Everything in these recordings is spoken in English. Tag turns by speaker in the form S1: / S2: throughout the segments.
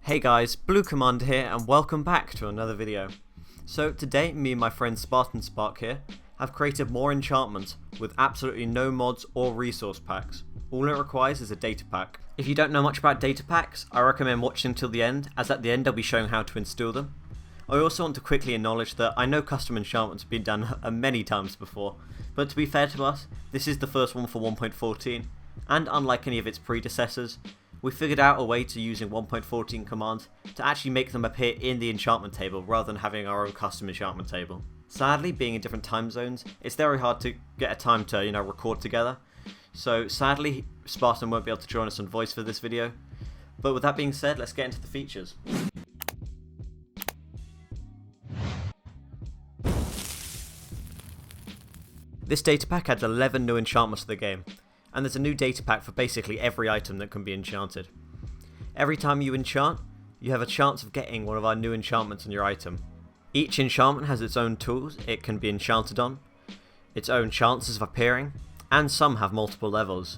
S1: Hey guys, BlueCommander here and welcome back to another video. So today me and my friend spartanspark here have created more enchantments with absolutely no mods or resource packs. All it requires is a data pack. If you don't know much about data packs, I recommend watching until the end, as at the end I'll be showing how to install them. I also want to quickly acknowledge that I know custom enchantments have been done many times before, but to be fair to us, this is the first one for 1.14, and unlike any of its predecessors, we figured out a way to using 1.14 commands to actually make them appear in the enchantment table rather than having our own custom enchantment table. Sadly, being in different time zones, it's very hard to get a time to record together, so sadly Spartan won't be able to join us on voice for this video. But with that being said, let's get into the features. This data pack adds 11 new enchantments to the game, and there's a new data pack for basically every item that can be enchanted. Every time you enchant, you have a chance of getting one of our new enchantments on your item. Each enchantment has its own tools it can be enchanted on, its own chances of appearing, and some have multiple levels.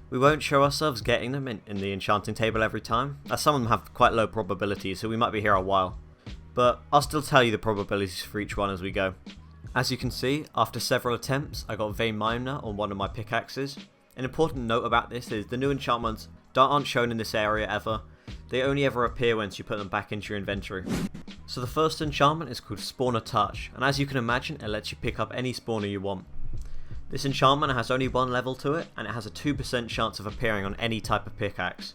S1: We won't show ourselves getting them in the enchanting table every time, as some of them have quite low probabilities, so we might be here a while. But I'll still tell you the probabilities for each one as we go. As you can see, after several attempts, I got Vein Miner on one of my pickaxes. An important note about this is the new enchantments aren't shown in this area ever, they only ever appear once you put them back into your inventory. So the first enchantment is called Spawner Touch, and as you can imagine it lets you pick up any spawner you want. This enchantment has only one level to it, and it has a 2% chance of appearing on any type of pickaxe.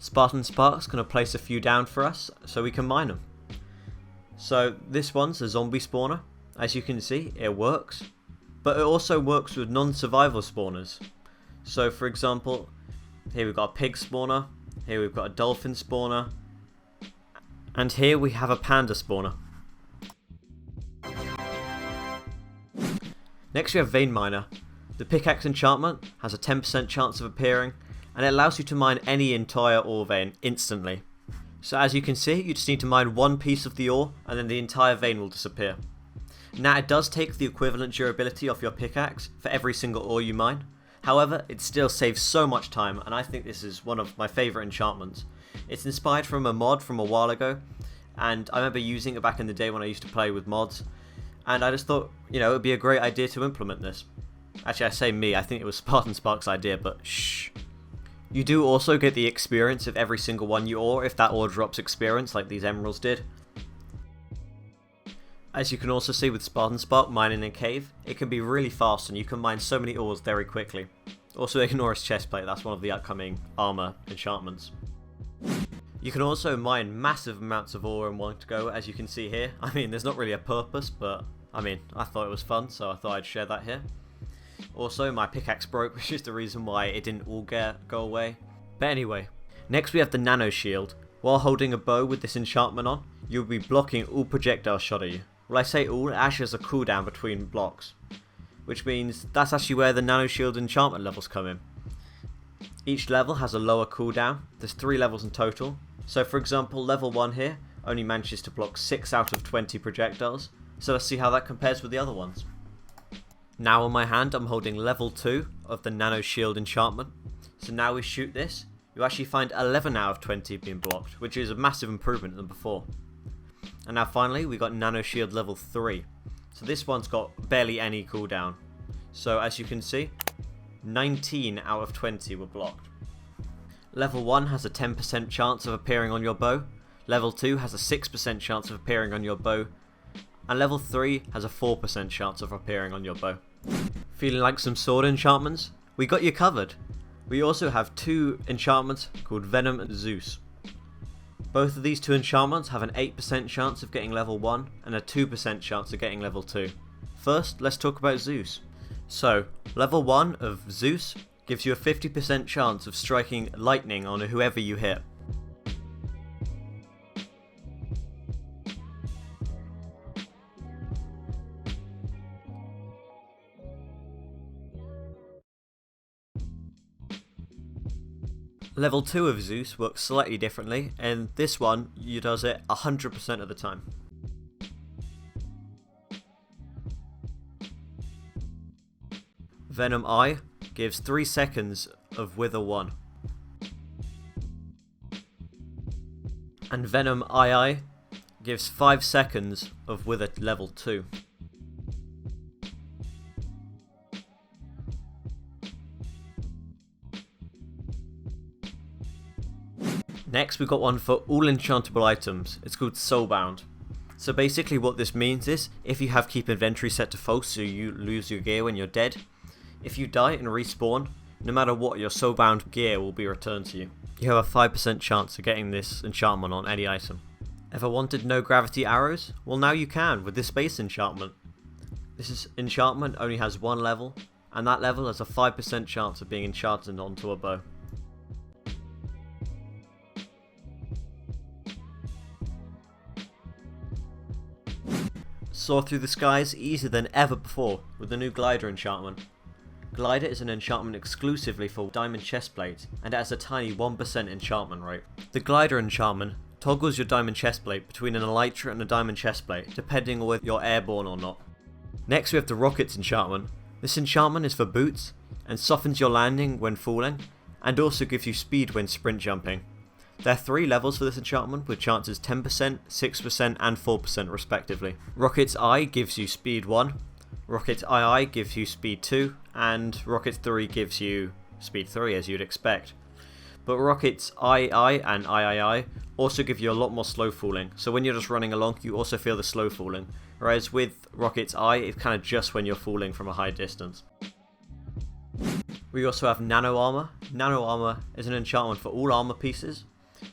S1: spartanspark's going to place a few down for us so we can mine them. So this one's a zombie spawner. As you can see, it works, but it also works with non-survival spawners. So for example, here we've got a pig spawner, here we've got a dolphin spawner, and here we have a panda spawner. Next we have Vein Miner. The pickaxe enchantment has a 10% chance of appearing, and it allows you to mine any entire ore vein instantly. So as you can see, you just need to mine one piece of the ore, and then the entire vein will disappear. Now it does take the equivalent durability off your pickaxe for every single ore you mine. However, it still saves so much time, and I think this is one of my favourite enchantments. It's inspired from a mod from a while ago, and I remember using it back in the day when I used to play with mods, and I just thought, it would be a great idea to implement this. Actually, I say me, I think it was spartanspark's idea, but shh. You do also get the experience of every single one you ore if that ore drops experience like these emeralds did. As you can also see with spartanspark mining in cave, it can be really fast and you can mine so many ores very quickly. Also ignore his chestplate, that's one of the upcoming armor enchantments. You can also mine massive amounts of ore in one go, as you can see here. I mean, there's not really a purpose, but I thought it was fun, so I thought I'd share that here. Also, my pickaxe broke, which is the reason why it didn't all go away. But anyway, next we have the Nano Shield. While holding a bow with this enchantment on, you'll be blocking all projectiles shot at you. Well, I say all, it actually has a cooldown between blocks, which means that's actually where the Nano Shield enchantment levels come in. Each level has a lower cooldown, there's 3 levels in total. So for example, level 1 here only manages to block 6 out of 20 projectiles, so let's see how that compares with the other ones. Now on my hand I'm holding level 2 of the Nano Shield enchantment, so now we shoot this, you actually find 11 out of 20 being blocked, which is a massive improvement than before. And now finally we got Nano Shield level 3. So this one's got barely any cooldown. So as you can see, 19 out of 20 were blocked. Level 1 has a 10% chance of appearing on your bow. Level 2 has a 6% chance of appearing on your bow. And level 3 has a 4% chance of appearing on your bow. Feeling like some sword enchantments? We got you covered. We also have 2 enchantments called Venom and Zeus. Both of these 2 enchantments have an 8% chance of getting level 1 and a 2% chance of getting level 2. First, let's talk about Zeus. So, level 1 of Zeus gives you a 50% chance of striking lightning on whoever you hit. Level 2 of Zeus works slightly differently, and this one, you does it 100% of the time. Venom I gives 3 seconds of Wither 1. And Venom II gives 5 seconds of Wither level 2. Next we've got one for all enchantable items. It's called Soulbound. So basically what this means is, if you have keep inventory set to false so you lose your gear when you're dead, if you die and respawn, no matter what, your Soulbound gear will be returned to you. You have a 5% chance of getting this enchantment on any item. Ever wanted no gravity arrows? Well, now you can with this base enchantment. Enchantment only has one level, and that level has a 5% chance of being enchanted onto a bow. Soar through the skies easier than ever before with the new Glider enchantment. Glider is an enchantment exclusively for diamond chestplates, and it has a tiny 1% enchantment rate. The Glider enchantment toggles your diamond chestplate between an elytra and a diamond chestplate, depending on whether you're airborne or not. Next we have the Rockets enchantment. This enchantment is for boots, and softens your landing when falling, and also gives you speed when sprint jumping. There are 3 levels for this enchantment, with chances 10%, 6% and 4% respectively. Rockets I gives you speed 1, Rockets II gives you speed 2, and Rockets 3 gives you speed 3 as you'd expect. But Rockets II and III also give you a lot more slow falling, so when you're just running along you also feel the slow falling, whereas with Rockets I it's kind of just when you're falling from a high distance. We also have Nano Armor. Nano Armor is an enchantment for all armor pieces,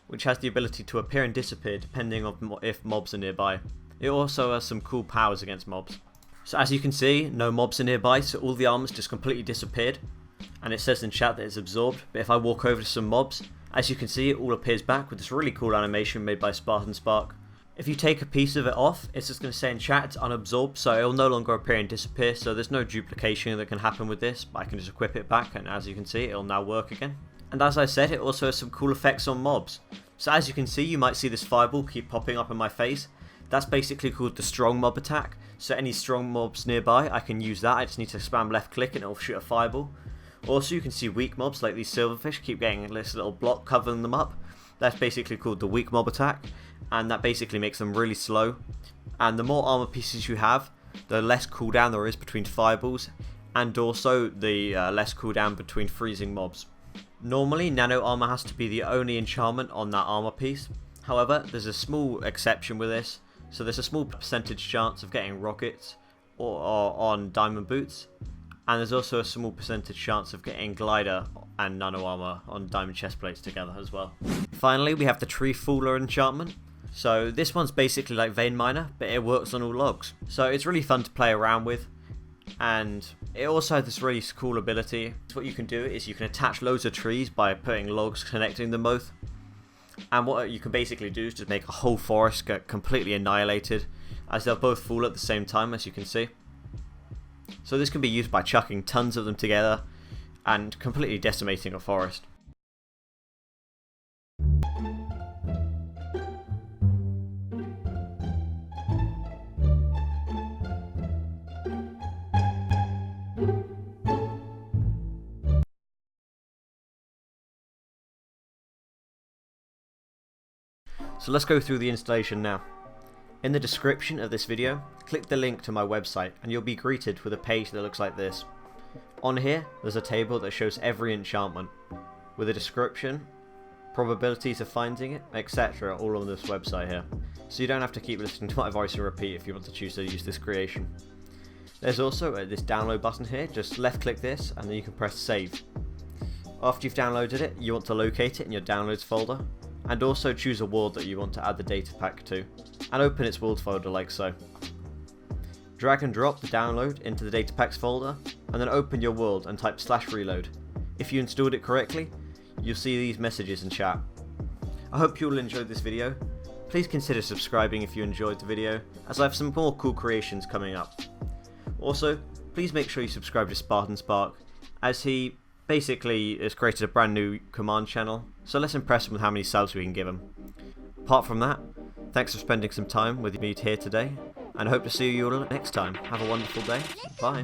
S1: which has the ability to appear and disappear depending on if mobs are nearby. It also has some cool powers against mobs. So as you can see, no mobs are nearby, so all the armor's just completely disappeared, and it says in chat that it's absorbed, but if I walk over to some mobs, as you can see it all appears back with this really cool animation made by spartanspark. If you take a piece of it off, it's just going to say in chat it's unabsorbed, so it will no longer appear and disappear, so there's no duplication that can happen with this, but I can just equip it back, and as you can see it will now work again. And as I said, it also has some cool effects on mobs. So as you can see, you might see this fireball keep popping up in my face. That's basically called the strong mob attack. So any strong mobs nearby, I can use that. I just need to spam left click and it'll shoot a fireball. Also, you can see weak mobs like these silverfish keep getting this little block covering them up. That's basically called the weak mob attack. And that basically makes them really slow. And the more armor pieces you have, the less cooldown there is between fireballs. And also the less cooldown between freezing mobs. Normally, Nano Armor has to be the only enchantment on that armor piece. However, there's a small exception with this. So there's a small percentage chance of getting rockets or on diamond boots. And there's also a small percentage chance of getting Glider and Nano Armor on diamond chestplates together as well. Finally, we have the Tree Faller enchantment. So this one's basically like Vein Miner, but it works on all logs. So it's really fun to play around with. And it also has this really cool ability. So what you can do is you can attach loads of trees by putting logs connecting them both. And what you can basically do is just make a whole forest get completely annihilated, as they'll both fall at the same time, as you can see. So this can be used by chucking tons of them together and completely decimating a forest. So let's go through the installation now. In the description of this video, click the link to my website and you'll be greeted with a page that looks like this. On here, there's a table that shows every enchantment, with a description, probabilities of finding it, etc. all on this website here. So you don't have to keep listening to my voice and repeat if you want to choose to use this creation. There's also this download button here, just left click this and then you can press save. After you've downloaded it, you want to locate it in your downloads folder, and also choose a world that you want to add the data pack to, and open its world folder like so. Drag and drop the download into the data packs folder, and then open your world and type /reload. If you installed it correctly, you'll see these messages in chat. I hope you all enjoyed this video. Please consider subscribing if you enjoyed the video, as I have some more cool creations coming up. Also, please make sure you subscribe to spartanspark, as he basically has created a brand new command channel, so let's impress him with how many subs we can give him. Apart from that, thanks for spending some time with me here today, and I hope to see you all next time. Have a wonderful day. Bye.